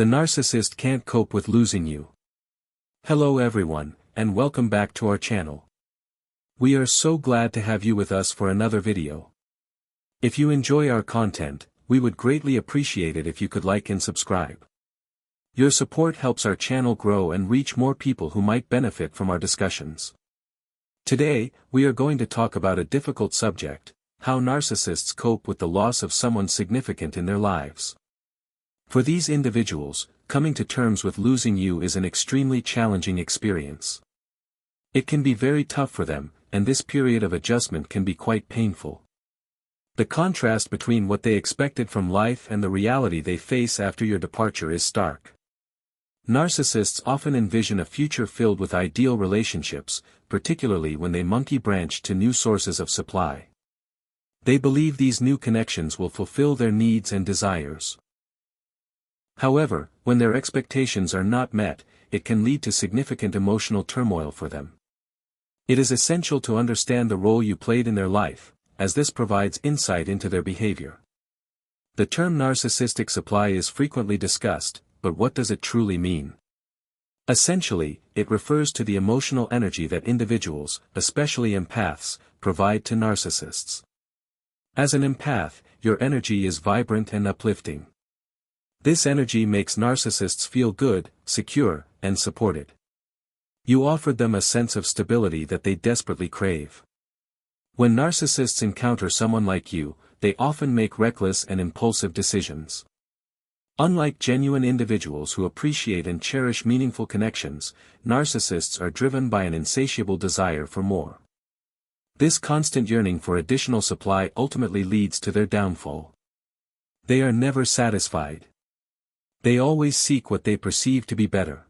The narcissist can't cope with losing you. Hello everyone, and welcome back to our channel. We are so glad to have you with us for another video. If you enjoy our content, we would greatly appreciate it if you could like and subscribe. Your support helps our channel grow and reach more people who might benefit from our discussions. Today, we are going to talk about a difficult subject: how narcissists cope with the loss of someone significant in their lives. For these individuals, coming to terms with losing you is an extremely challenging experience. It can be very tough for them, and this period of adjustment can be quite painful. The contrast between what they expected from life and the reality they face after your departure is stark. Narcissists often envision a future filled with ideal relationships, particularly when they monkey branch to new sources of supply. They believe these new connections will fulfill their needs and desires. However, when their expectations are not met, it can lead to significant emotional turmoil for them. It is essential to understand the role you played in their life, as this provides insight into their behavior. The term narcissistic supply is frequently discussed, but what does it truly mean? Essentially, it refers to the emotional energy that individuals, especially empaths, provide to narcissists. As an empath, your energy is vibrant and uplifting. This energy makes narcissists feel good, secure, and supported. You offered them a sense of stability that they desperately crave. When narcissists encounter someone like you, they often make reckless and impulsive decisions. Unlike genuine individuals who appreciate and cherish meaningful connections, narcissists are driven by an insatiable desire for more. This constant yearning for additional supply ultimately leads to their downfall. They are never satisfied. They always seek what they perceive to be better.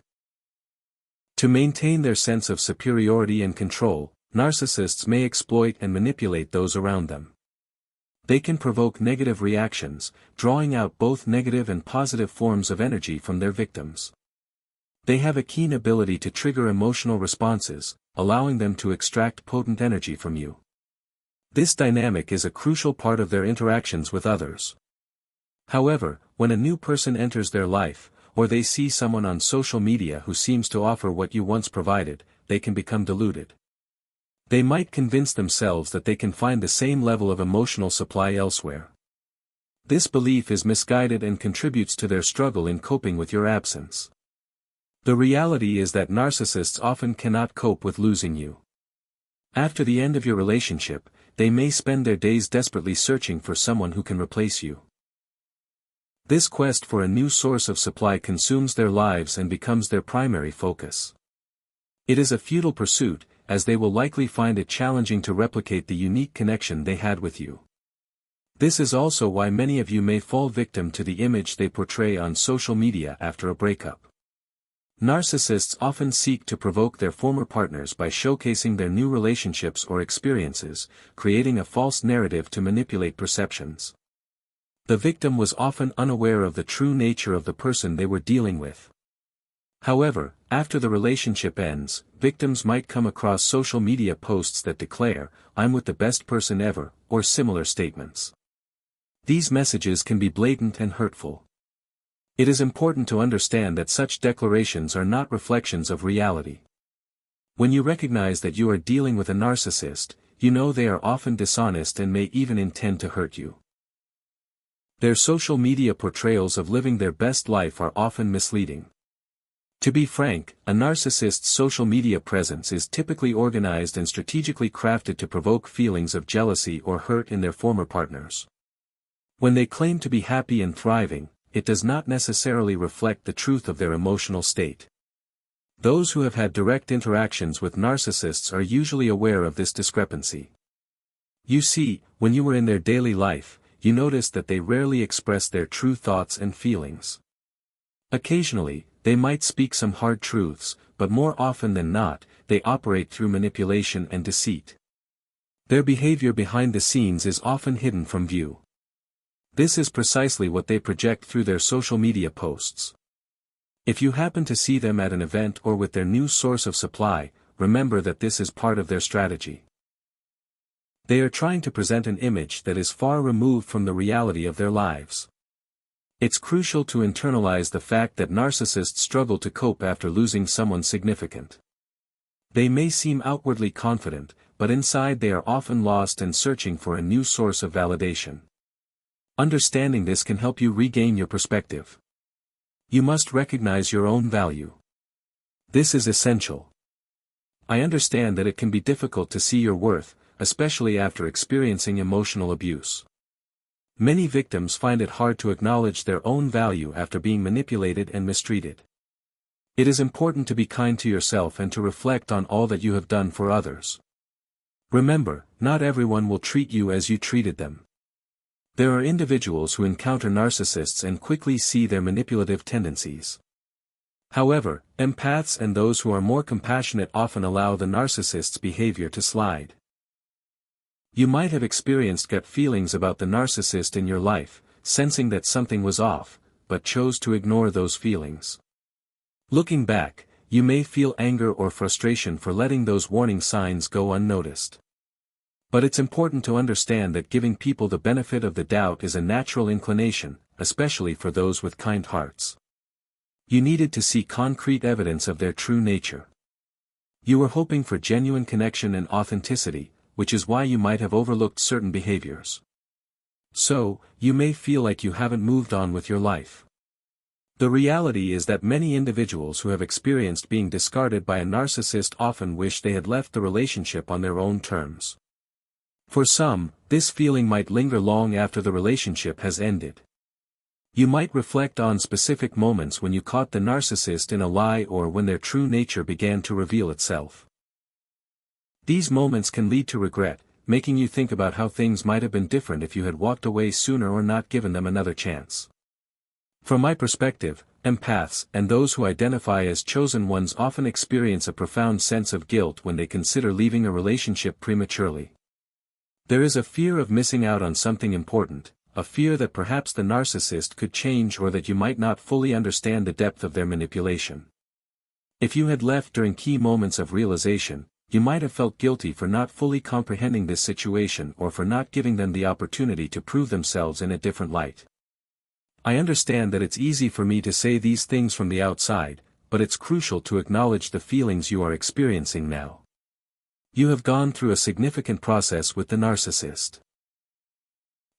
To maintain their sense of superiority and control, narcissists may exploit and manipulate those around them. They can provoke negative reactions, drawing out both negative and positive forms of energy from their victims. They have a keen ability to trigger emotional responses, allowing them to extract potent energy from you. This dynamic is a crucial part of their interactions with others. However, when a new person enters their life, or they see someone on social media who seems to offer what you once provided, they can become deluded. They might convince themselves that they can find the same level of emotional supply elsewhere. This belief is misguided and contributes to their struggle in coping with your absence. The reality is that narcissists often cannot cope with losing you. After the end of your relationship, they may spend their days desperately searching for someone who can replace you. This quest for a new source of supply consumes their lives and becomes their primary focus. It is a futile pursuit, as they will likely find it challenging to replicate the unique connection they had with you. This is also why many of you may fall victim to the image they portray on social media after a breakup. Narcissists often seek to provoke their former partners by showcasing their new relationships or experiences, creating a false narrative to manipulate perceptions. The victim was often unaware of the true nature of the person they were dealing with. However, after the relationship ends, victims might come across social media posts that declare, "I'm with the best person ever," or similar statements. These messages can be blatant and hurtful. It is important to understand that such declarations are not reflections of reality. When you recognize that you are dealing with a narcissist, you know they are often dishonest and may even intend to hurt you. Their social media portrayals of living their best life are often misleading. To be frank, a narcissist's social media presence is typically organized and strategically crafted to provoke feelings of jealousy or hurt in their former partners. When they claim to be happy and thriving, it does not necessarily reflect the truth of their emotional state. Those who have had direct interactions with narcissists are usually aware of this discrepancy. You see, when you were in their daily life, you noticed that they rarely express their true thoughts and feelings. Occasionally, they might speak some hard truths, but more often than not, they operate through manipulation and deceit. Their behavior behind the scenes is often hidden from view. This is precisely what they project through their social media posts. If you happen to see them at an event or with their new source of supply, remember that this is part of their strategy. They are trying to present an image that is far removed from the reality of their lives. It's crucial to internalize the fact that narcissists struggle to cope after losing someone significant. They may seem outwardly confident, but inside they are often lost and searching for a new source of validation. Understanding this can help you regain your perspective. You must recognize your own value. This is essential. I understand that it can be difficult to see your worth, especially after experiencing emotional abuse. Many victims find it hard to acknowledge their own value after being manipulated and mistreated. It is important to be kind to yourself and to reflect on all that you have done for others. Remember, not everyone will treat you as you treated them. There are individuals who encounter narcissists and quickly see their manipulative tendencies. However, empaths and those who are more compassionate often allow the narcissist's behavior to slide. You might have experienced gut feelings about the narcissist in your life, sensing that something was off, but chose to ignore those feelings. Looking back, you may feel anger or frustration for letting those warning signs go unnoticed. But it's important to understand that giving people the benefit of the doubt is a natural inclination, especially for those with kind hearts. You needed to see concrete evidence of their true nature. You were hoping for genuine connection and authenticity, which is why you might have overlooked certain behaviors. So, you may feel like you haven't moved on with your life. The reality is that many individuals who have experienced being discarded by a narcissist often wish they had left the relationship on their own terms. For some, this feeling might linger long after the relationship has ended. You might reflect on specific moments when you caught the narcissist in a lie or when their true nature began to reveal itself. These moments can lead to regret, making you think about how things might have been different if you had walked away sooner or not given them another chance. From my perspective, empaths and those who identify as chosen ones often experience a profound sense of guilt when they consider leaving a relationship prematurely. There is a fear of missing out on something important, a fear that perhaps the narcissist could change or that you might not fully understand the depth of their manipulation. If you had left during key moments of realization, you might have felt guilty for not fully comprehending this situation or for not giving them the opportunity to prove themselves in a different light. I understand that it's easy for me to say these things from the outside, but it's crucial to acknowledge the feelings you are experiencing now. You have gone through a significant process with the narcissist.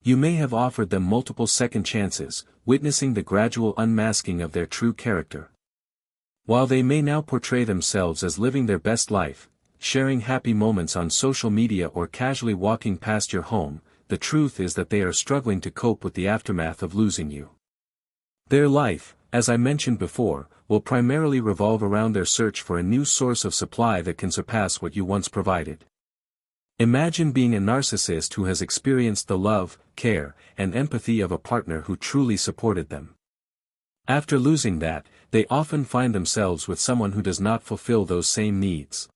You may have offered them multiple second chances, witnessing the gradual unmasking of their true character. While they may now portray themselves as living their best life, sharing happy moments on social media or casually walking past your home, the truth is that they are struggling to cope with the aftermath of losing you. Their life, as I mentioned before, will primarily revolve around their search for a new source of supply that can surpass what you once provided. Imagine being a narcissist who has experienced the love, care, and empathy of a partner who truly supported them. After losing that, they often find themselves with someone who does not fulfill those same needs.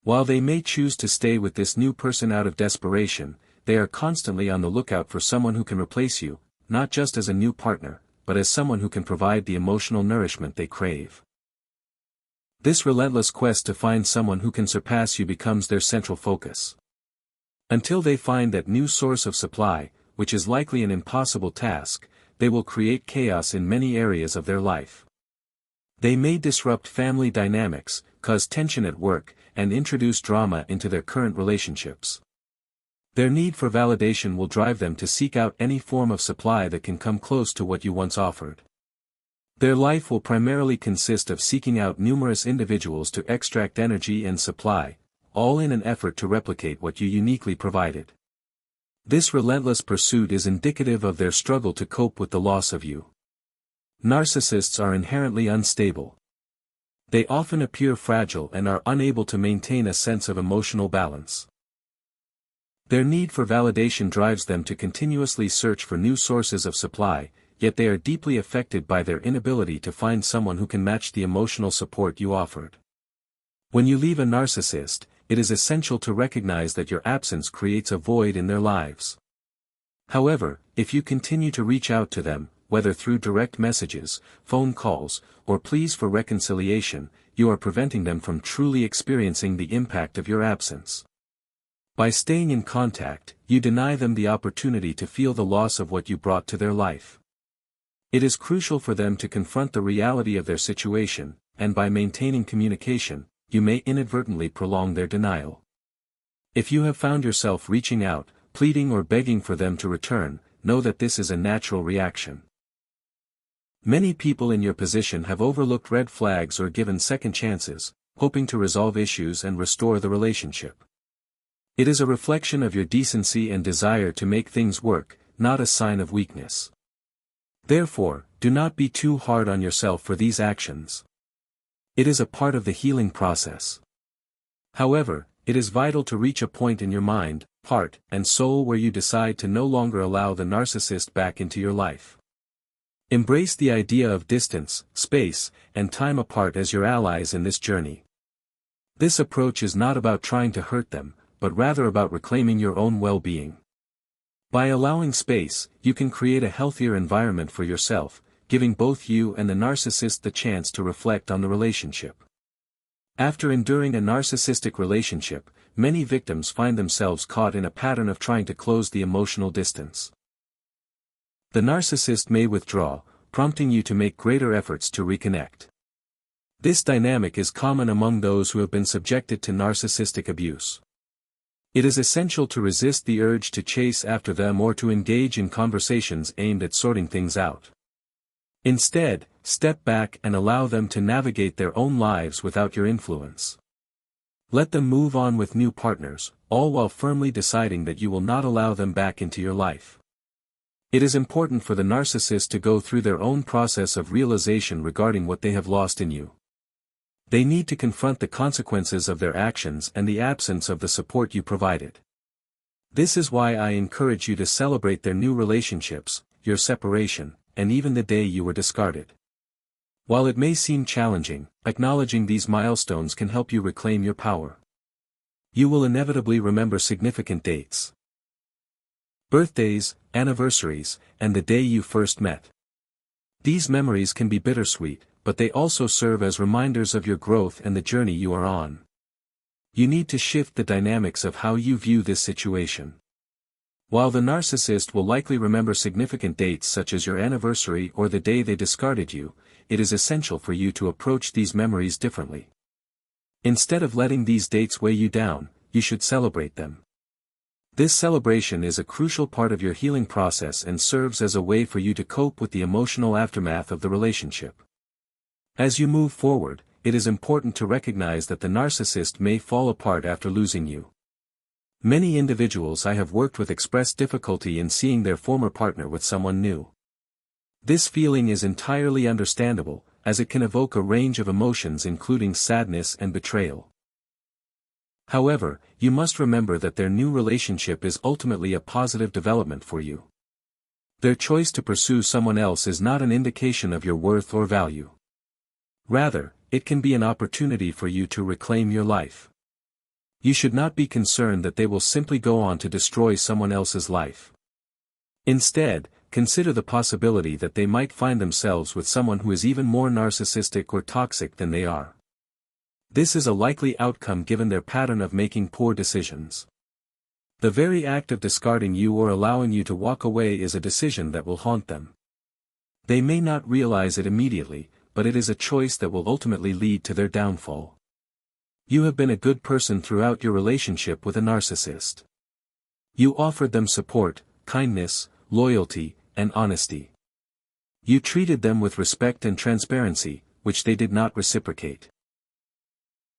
While they may choose to stay with this new person out of desperation, they are constantly on the lookout for someone who can replace you, not just as a new partner, but as someone who can provide the emotional nourishment they crave. This relentless quest to find someone who can surpass you becomes their central focus. Until they find that new source of supply, which is likely an impossible task, they will create chaos in many areas of their life. They may disrupt family dynamics, cause tension at work, and introduce drama into their current relationships. Their need for validation will drive them to seek out any form of supply that can come close to what you once offered. Their life will primarily consist of seeking out numerous individuals to extract energy and supply, all in an effort to replicate what you uniquely provided. This relentless pursuit is indicative of their struggle to cope with the loss of you. Narcissists are inherently unstable. They often appear fragile and are unable to maintain a sense of emotional balance. Their need for validation drives them to continuously search for new sources of supply, yet they are deeply affected by their inability to find someone who can match the emotional support you offered. When you leave a narcissist, it is essential to recognize that your absence creates a void in their lives. However, if you continue to reach out to them, whether through direct messages, phone calls, or pleas for reconciliation, you are preventing them from truly experiencing the impact of your absence. By staying in contact, you deny them the opportunity to feel the loss of what you brought to their life. It is crucial for them to confront the reality of their situation, and by maintaining communication, you may inadvertently prolong their denial. If you have found yourself reaching out, pleading or begging for them to return, know that this is a natural reaction. Many people in your position have overlooked red flags or given second chances, hoping to resolve issues and restore the relationship. It is a reflection of your decency and desire to make things work, not a sign of weakness. Therefore, do not be too hard on yourself for these actions. It is a part of the healing process. However, it is vital to reach a point in your mind, heart, and soul where you decide to no longer allow the narcissist back into your life. Embrace the idea of distance, space, and time apart as your allies in this journey. This approach is not about trying to hurt them, but rather about reclaiming your own well-being. By allowing space, you can create a healthier environment for yourself, giving both you and the narcissist the chance to reflect on the relationship. After enduring a narcissistic relationship, many victims find themselves caught in a pattern of trying to close the emotional distance. The narcissist may withdraw, prompting you to make greater efforts to reconnect. This dynamic is common among those who have been subjected to narcissistic abuse. It is essential to resist the urge to chase after them or to engage in conversations aimed at sorting things out. Instead, step back and allow them to navigate their own lives without your influence. Let them move on with new partners, all while firmly deciding that you will not allow them back into your life. It is important for the narcissist to go through their own process of realization regarding what they have lost in you. They need to confront the consequences of their actions and the absence of the support you provided. This is why I encourage you to celebrate their new relationships, your separation, and even the day you were discarded. While it may seem challenging, acknowledging these milestones can help you reclaim your power. You will inevitably remember significant dates. Birthdays, anniversaries, and the day you first met. These memories can be bittersweet, but they also serve as reminders of your growth and the journey you are on. You need to shift the dynamics of how you view this situation. While the narcissist will likely remember significant dates such as your anniversary or the day they discarded you, it is essential for you to approach these memories differently. Instead of letting these dates weigh you down, you should celebrate them. This celebration is a crucial part of your healing process and serves as a way for you to cope with the emotional aftermath of the relationship. As you move forward, it is important to recognize that the narcissist may fall apart after losing you. Many individuals I have worked with express difficulty in seeing their former partner with someone new. This feeling is entirely understandable, as it can evoke a range of emotions including sadness and betrayal. However, you must remember that their new relationship is ultimately a positive development for you. Their choice to pursue someone else is not an indication of your worth or value. Rather, it can be an opportunity for you to reclaim your life. You should not be concerned that they will simply go on to destroy someone else's life. Instead, consider the possibility that they might find themselves with someone who is even more narcissistic or toxic than they are. This is a likely outcome given their pattern of making poor decisions. The very act of discarding you or allowing you to walk away is a decision that will haunt them. They may not realize it immediately, but it is a choice that will ultimately lead to their downfall. You have been a good person throughout your relationship with a narcissist. You offered them support, kindness, loyalty, and honesty. You treated them with respect and transparency, which they did not reciprocate.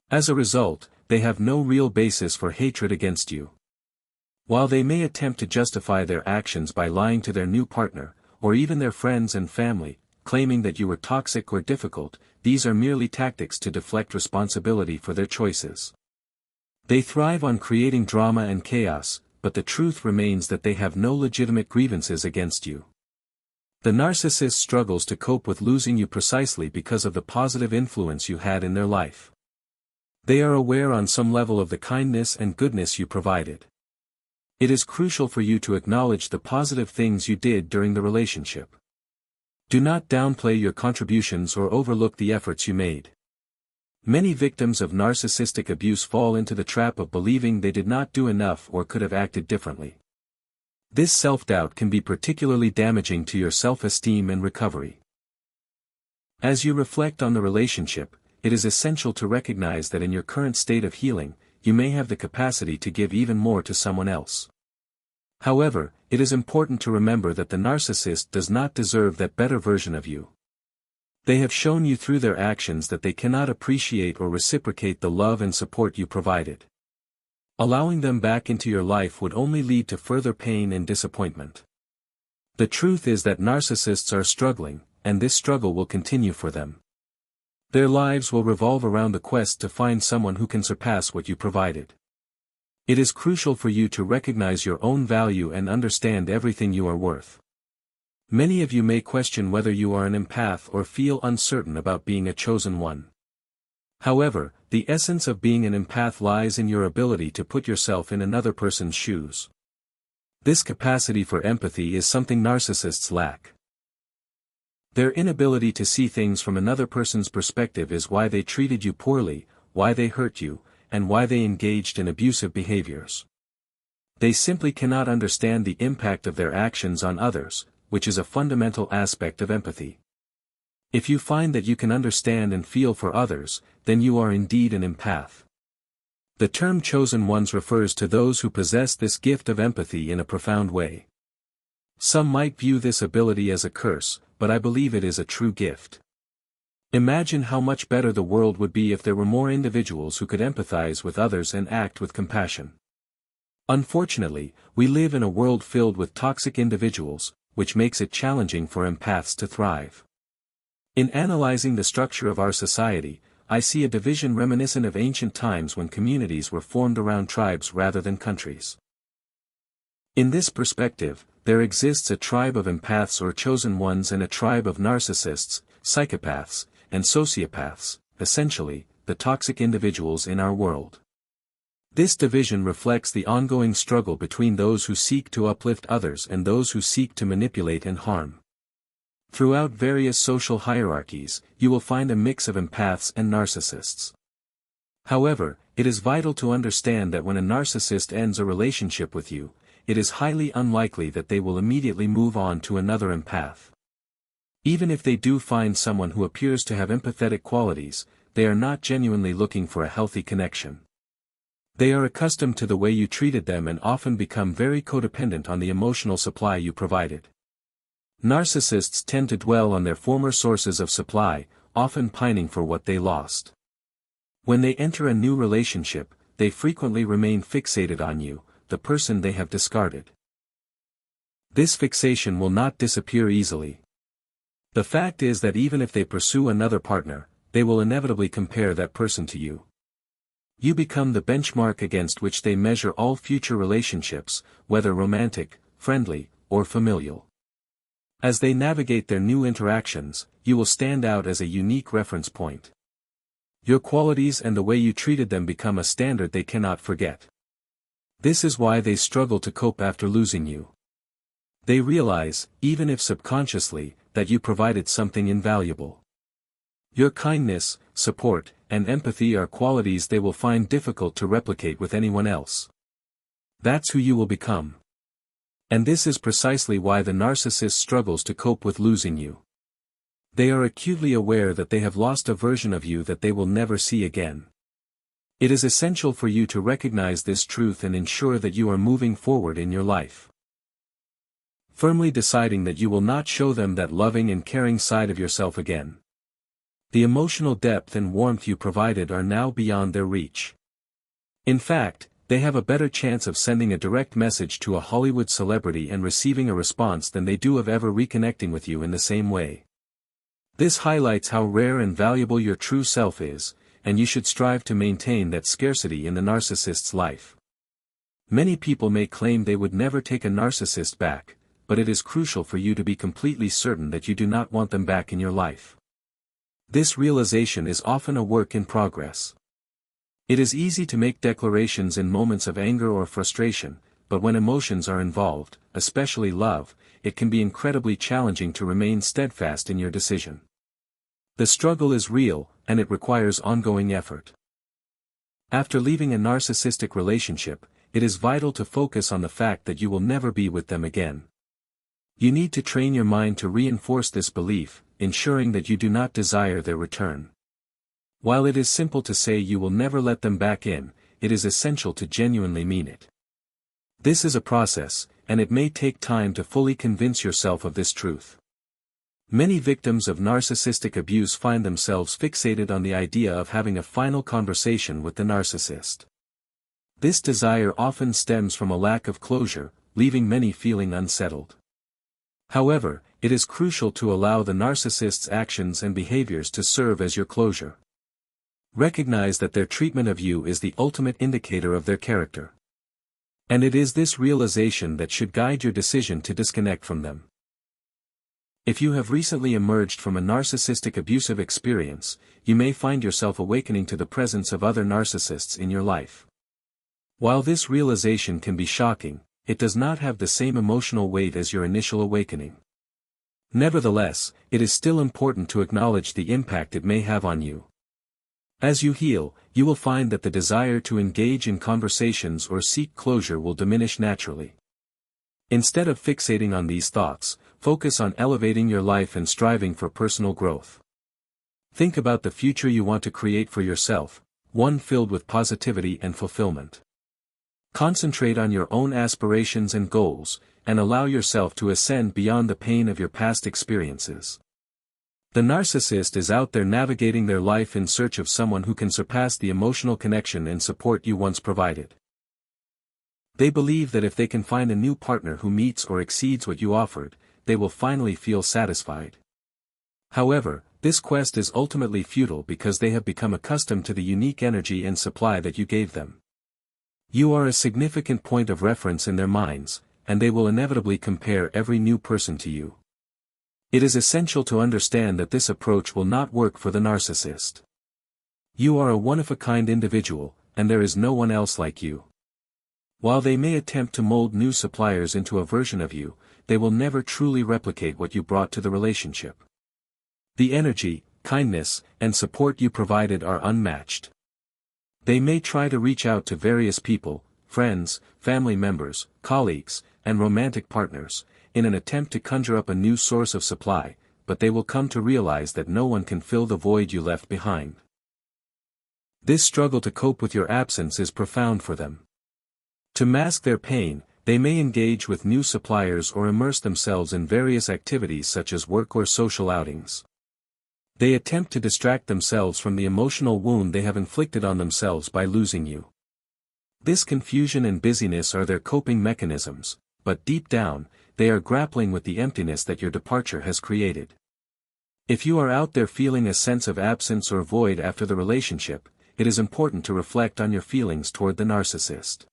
As a result, they have no real basis for hatred against you. While they may attempt to justify their actions by lying to their new partner, or even their friends and family, claiming that you were toxic or difficult, these are merely tactics to deflect responsibility for their choices. They thrive on creating drama and chaos, but the truth remains that they have no legitimate grievances against you. The narcissist struggles to cope with losing you precisely because of the positive influence you had in their life. They are aware on some level of the kindness and goodness you provided. It is crucial for you to acknowledge the positive things you did during the relationship. Do not downplay your contributions or overlook the efforts you made. Many victims of narcissistic abuse fall into the trap of believing they did not do enough or could have acted differently. This self-doubt can be particularly damaging to your self-esteem and recovery. As you reflect on the relationship, it is essential to recognize that in your current state of healing, you may have the capacity to give even more to someone else. However, it is important to remember that the narcissist does not deserve that better version of you. They have shown you through their actions that they cannot appreciate or reciprocate the love and support you provided. Allowing them back into your life would only lead to further pain and disappointment. The truth is that narcissists are struggling, and this struggle will continue for them. Their lives will revolve around the quest to find someone who can surpass what you provided. It is crucial for you to recognize your own value and understand everything you are worth. Many of you may question whether you are an empath or feel uncertain about being a chosen one. However, the essence of being an empath lies in your ability to put yourself in another person's shoes. This capacity for empathy is something narcissists lack. Their inability to see things from another person's perspective is why they treated you poorly, why they hurt you, and why they engaged in abusive behaviors. They simply cannot understand the impact of their actions on others, which is a fundamental aspect of empathy. If you find that you can understand and feel for others, then you are indeed an empath. The term chosen ones refers to those who possess this gift of empathy in a profound way. Some might view this ability as a curse, but I believe it is a true gift. Imagine how much better the world would be if there were more individuals who could empathize with others and act with compassion. Unfortunately, we live in a world filled with toxic individuals, which makes it challenging for empaths to thrive. In analyzing the structure of our society, I see a division reminiscent of ancient times when communities were formed around tribes rather than countries. In this perspective, there exists a tribe of empaths or chosen ones and a tribe of narcissists, psychopaths, and sociopaths, essentially, the toxic individuals in our world. This division reflects the ongoing struggle between those who seek to uplift others and those who seek to manipulate and harm. Throughout various social hierarchies, you will find a mix of empaths and narcissists. However, it is vital to understand that when a narcissist ends a relationship with you, it is highly unlikely that they will immediately move on to another empath. Even if they do find someone who appears to have empathetic qualities, they are not genuinely looking for a healthy connection. They are accustomed to the way you treated them and often become very codependent on the emotional supply you provided. Narcissists tend to dwell on their former sources of supply, often pining for what they lost. When they enter a new relationship, they frequently remain fixated on you, the person they have discarded. This fixation will not disappear easily. The fact is that even if they pursue another partner, they will inevitably compare that person to you. You become the benchmark against which they measure all future relationships, whether romantic, friendly, or familial. As they navigate their new interactions, you will stand out as a unique reference point. Your qualities and the way you treated them become a standard they cannot forget. This is why they struggle to cope after losing you. They realize, even if subconsciously, that you provided something invaluable. Your kindness, support, and empathy are qualities they will find difficult to replicate with anyone else. That's who you will become. And this is precisely why the narcissist struggles to cope with losing you. They are acutely aware that they have lost a version of you that they will never see again. It is essential for you to recognize this truth and ensure that you are moving forward in your life. Firmly deciding that you will not show them that loving and caring side of yourself again. The emotional depth and warmth you provided are now beyond their reach. In fact, they have a better chance of sending a direct message to a Hollywood celebrity and receiving a response than they do of ever reconnecting with you in the same way. This highlights how rare and valuable your true self is, and you should strive to maintain that scarcity in the narcissist's life. Many people may claim they would never take a narcissist back, but it is crucial for you to be completely certain that you do not want them back in your life. This realization is often a work in progress. It is easy to make declarations in moments of anger or frustration, but when emotions are involved, especially love, it can be incredibly challenging to remain steadfast in your decision. The struggle is real, and it requires ongoing effort. After leaving a narcissistic relationship, it is vital to focus on the fact that you will never be with them again. You need to train your mind to reinforce this belief, ensuring that you do not desire their return. While it is simple to say you will never let them back in, it is essential to genuinely mean it. This is a process, and it may take time to fully convince yourself of this truth. Many victims of narcissistic abuse find themselves fixated on the idea of having a final conversation with the narcissist. This desire often stems from a lack of closure, leaving many feeling unsettled. However, it is crucial to allow the narcissist's actions and behaviors to serve as your closure. Recognize that their treatment of you is the ultimate indicator of their character. And it is this realization that should guide your decision to disconnect from them. If you have recently emerged from a narcissistic abusive experience, you may find yourself awakening to the presence of other narcissists in your life. While this realization can be shocking, it does not have the same emotional weight as your initial awakening. Nevertheless, it is still important to acknowledge the impact it may have on you. As you heal, you will find that the desire to engage in conversations or seek closure will diminish naturally. Instead of fixating on these thoughts, focus on elevating your life and striving for personal growth. Think about the future you want to create for yourself, one filled with positivity and fulfillment. Concentrate on your own aspirations and goals, and allow yourself to ascend beyond the pain of your past experiences. The narcissist is out there navigating their life in search of someone who can surpass the emotional connection and support you once provided. They believe that if they can find a new partner who meets or exceeds what you offered, they will finally feel satisfied. However, this quest is ultimately futile because they have become accustomed to the unique energy and supply that you gave them. You are a significant point of reference in their minds, and they will inevitably compare every new person to you. It is essential to understand that this approach will not work for the narcissist. You are a one-of-a-kind individual, and there is no one else like you. While they may attempt to mold new suppliers into a version of you, they will never truly replicate what you brought to the relationship. The energy, kindness, and support you provided are unmatched. They may try to reach out to various people, friends, family members, colleagues, and romantic partners, in an attempt to conjure up a new source of supply, but they will come to realize that no one can fill the void you left behind. This struggle to cope with your absence is profound for them. To mask their pain, they may engage with new suppliers or immerse themselves in various activities such as work or social outings. They attempt to distract themselves from the emotional wound they have inflicted on themselves by losing you. This confusion and busyness are their coping mechanisms, but deep down, they are grappling with the emptiness that your departure has created. If you are out there feeling a sense of absence or void after the relationship, it is important to reflect on your feelings toward the narcissist.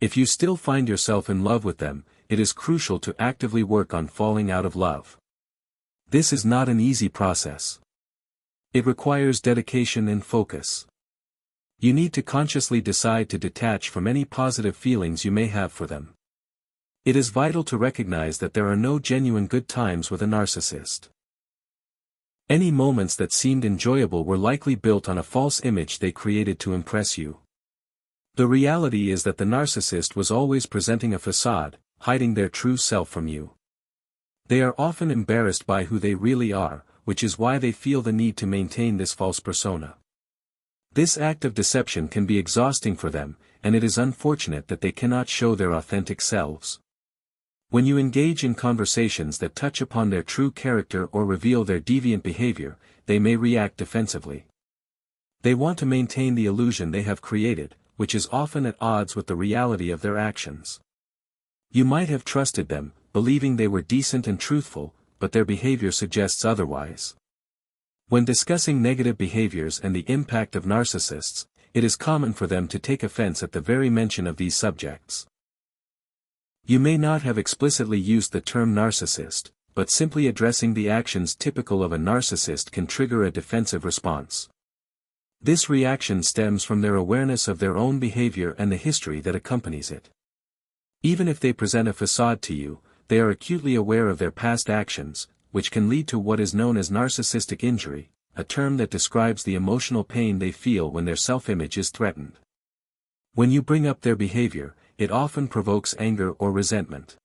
If you still find yourself in love with them, it is crucial to actively work on falling out of love. This is not an easy process. It requires dedication and focus. You need to consciously decide to detach from any positive feelings you may have for them. It is vital to recognize that there are no genuine good times with a narcissist. Any moments that seemed enjoyable were likely built on a false image they created to impress you. The reality is that the narcissist was always presenting a facade, hiding their true self from you. They are often embarrassed by who they really are, which is why they feel the need to maintain this false persona. This act of deception can be exhausting for them, and it is unfortunate that they cannot show their authentic selves. When you engage in conversations that touch upon their true character or reveal their deviant behavior, they may react defensively. They want to maintain the illusion they have created, which is often at odds with the reality of their actions. You might have trusted them, believing they were decent and truthful, but their behavior suggests otherwise. When discussing negative behaviors and the impact of narcissists, it is common for them to take offense at the very mention of these subjects. You may not have explicitly used the term narcissist, but simply addressing the actions typical of a narcissist can trigger a defensive response. This reaction stems from their awareness of their own behavior and the history that accompanies it. Even if they present a facade to you, they are acutely aware of their past actions, which can lead to what is known as narcissistic injury, a term that describes the emotional pain they feel when their self-image is threatened. When you bring up their behavior, it often provokes anger or resentment.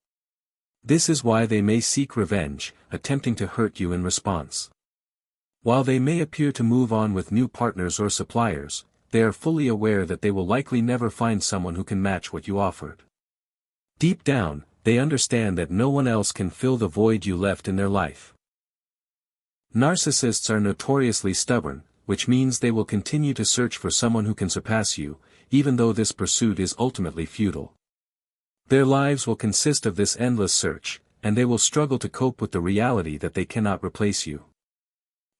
This is why they may seek revenge, attempting to hurt you in response. While they may appear to move on with new partners or suppliers, they are fully aware that they will likely never find someone who can match what you offered. Deep down, they understand that no one else can fill the void you left in their life. Narcissists are notoriously stubborn, which means they will continue to search for someone who can surpass you, even though this pursuit is ultimately futile. Their lives will consist of this endless search, and they will struggle to cope with the reality that they cannot replace you.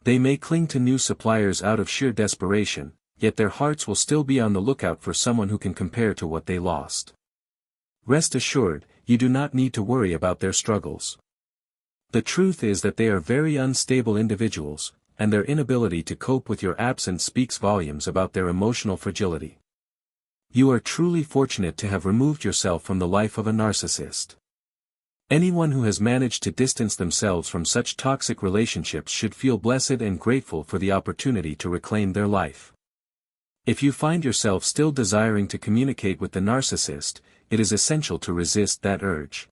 They may cling to new suppliers out of sheer desperation, yet their hearts will still be on the lookout for someone who can compare to what they lost. Rest assured, you do not need to worry about their struggles. The truth is that they are very unstable individuals, and their inability to cope with your absence speaks volumes about their emotional fragility. You are truly fortunate to have removed yourself from the life of a narcissist. Anyone who has managed to distance themselves from such toxic relationships should feel blessed and grateful for the opportunity to reclaim their life. If you find yourself still desiring to communicate with the narcissist, it is essential to resist that urge.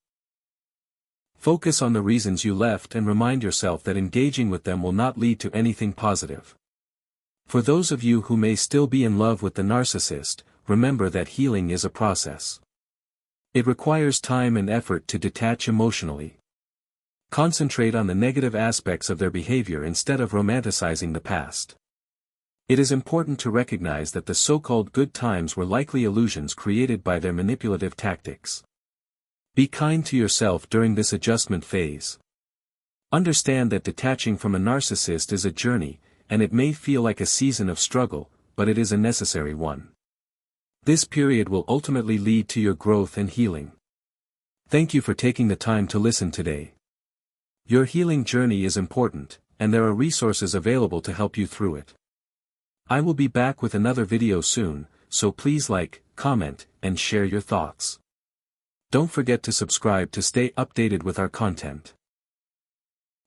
Focus on the reasons you left and remind yourself that engaging with them will not lead to anything positive. For those of you who may still be in love with the narcissist, remember that healing is a process. It requires time and effort to detach emotionally. Concentrate on the negative aspects of their behavior instead of romanticizing the past. It is important to recognize that the so-called good times were likely illusions created by their manipulative tactics. Be kind to yourself during this adjustment phase. Understand that detaching from a narcissist is a journey, and it may feel like a season of struggle, but it is a necessary one. This period will ultimately lead to your growth and healing. Thank you for taking the time to listen today. Your healing journey is important, and there are resources available to help you through it. I will be back with another video soon, so please like, comment, and share your thoughts. Don't forget to subscribe to stay updated with our content.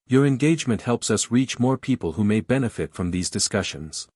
Your engagement helps us reach more people who may benefit from these discussions.